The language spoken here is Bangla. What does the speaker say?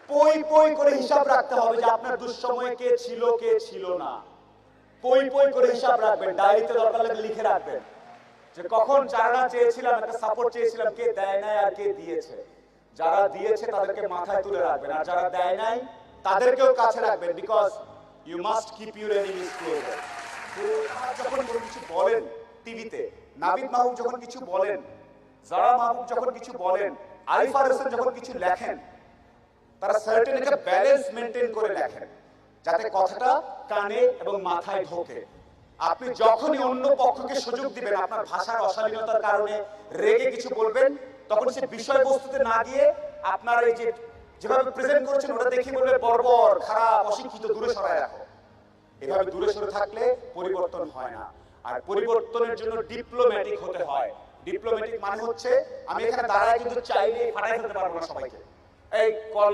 পই পই করে হিসাব রাখতে হবে যে আপনার দুঃসময়ে কে ছিল না। পই পই করে হিসাব রাখবেন, ডায়েরিতে দরকার লাগলে লিখে রাখবেন যে কখন চারা চেয়েছিলাম, একটা সাপোর্ট চেয়েছিলাম, কে দেয় নাই আর কে দিয়েছে। যারা দিয়েছে তাদেরকে মাথায় তুলে রাখবেন, আর যারা দেয় নাই তাদেরকেও কাছে রাখবেন, because you must keep your enemies closer. যখন কোনো কিছু বলেন টিভিতে, নাবিদ মাহবুব যখন কিছু বলেন, জারা মাহবুব যখন কিছু বলেন, আরিফার হোসেন যখন কিছু লেখেন, তারা সার্টেন একটা ব্যালেন্স মেনটেন করে লেখেন যাতে কথাটা কানে এবং মাথায় ঢোকে। আপনি যখনই অন্য পক্ষকে সুযোগ দিবেন আপনার ভাষার অশালীনতার কারণে রেগে কিছু বলবেন, তখন সে বিষয়বস্তুতে না গিয়ে আপনার এই যে যেভাবে প্রেজেন্ট করেছেন ওটা দেখে বলবে বর্বর, খারাপ, অশিক্ষিত, দূরে সরায় রাখো। এভাবে দূরে সরে থাকলে পরিবর্তন হয় না। আর পরিবর্তনের জন্য ডিপ্লোম্যাটিক হতে হয়। ডিপ্লোম্যাটিক মানে হচ্ছে আমি এখানে দাঁড়ায় কিন্তু চাইলে ফাটাই ফেলতে পারবো না সবাইকে। এই